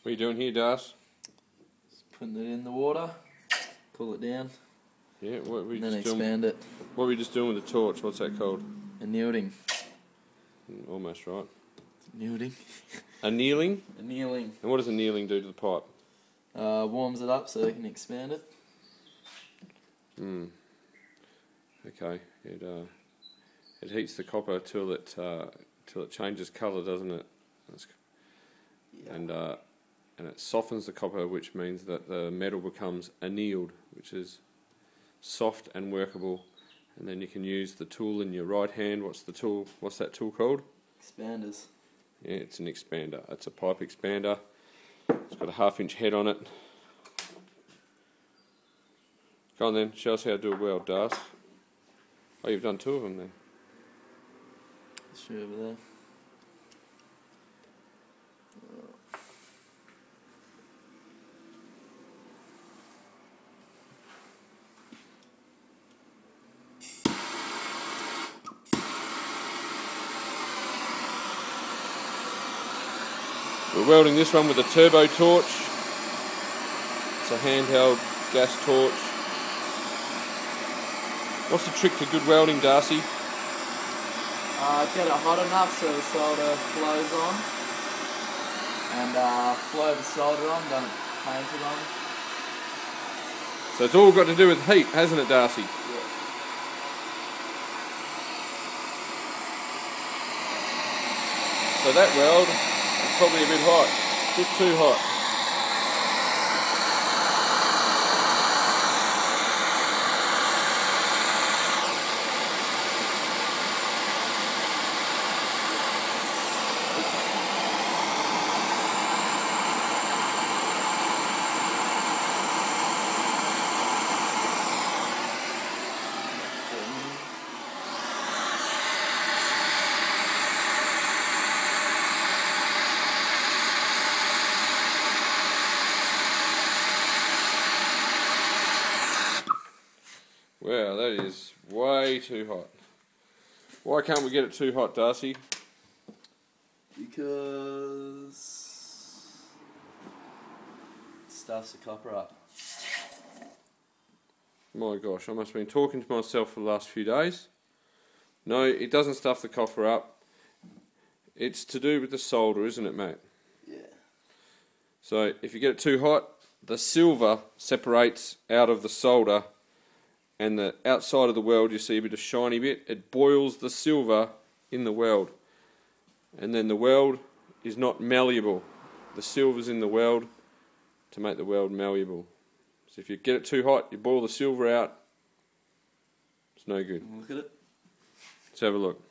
What are you doing here, Darcy? Just putting it in the water, pull it down, Yeah, what were you and then just expand doing? it. What were you just doing with the torch? What's that called? Annealing. Almost right. Annealing. Annealing? Annealing. And what does annealing do to the pipe? Warms it up so they can expand it. Okay. It heats the copper till it changes colour, doesn't it? Yeah. And it softens the copper, which means that the metal becomes annealed, which is soft and workable. And then you can use the tool in your right hand. What's the tool? What's that tool called? Expanders. Yeah, it's an expander. It's a pipe expander. It's got a 1/2-inch head on it. Go on then, show us how to do a weld, Darcy. Oh, you've done 2 of them then. Let's show you over there. We're welding this one with a turbo torch. It's a handheld gas torch. What's the trick to good welding, Darcy? Get it hot enough so the solder flows on, and flow the solder on, don't paint it on. So it's all got to do with heat, hasn't it, Darcy? Yeah. So that weld is probably a bit hot, a bit too hot. Wow, that is way too hot. Why can't we get it too hot, Darcy? Because it stuffs the copper up. My gosh, I must have been talking to myself for the last few days. No, it doesn't stuff the copper up. It's to do with the solder, isn't it, mate? Yeah. So if you get it too hot, the silver separates out of the solder, and the outside of the weld you see a bit of shiny bit. It boils the silver in the weld, and then the weld is not malleable. The silver's in the weld to make the weld malleable. So if you get it too hot, you boil the silver out, it's no good. Look at it. Let's have a look.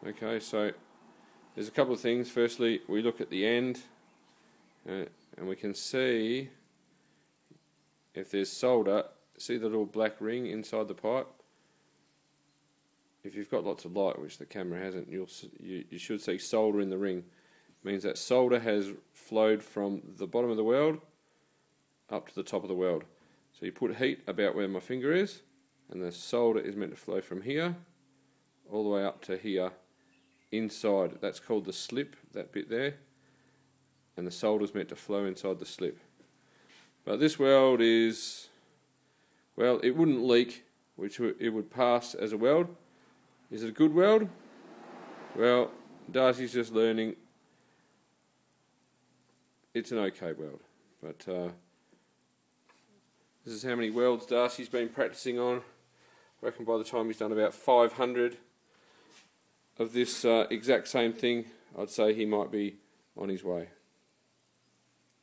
Okay, so there's a couple of things. Firstly, we look at the end and we can see if there's solder. See the little black ring inside the pipe? If you've got lots of light, which the camera hasn't, you should see solder in the ring. It means that solder has flowed from the bottom of the weld up to the top of the weld. So you put heat about where my finger is, and the solder is meant to flow from here all the way up to here inside. That's called the slip, that bit there, and the solder is meant to flow inside the slip. But this weld is, well, it wouldn't leak, which it would pass as a weld. Is it a good weld? Well, Darcy's just learning. It's an okay weld, but this is how many welds Darcy's been practicing on. I reckon by the time he's done about 500 of this exact same thing, I'd say he might be on his way.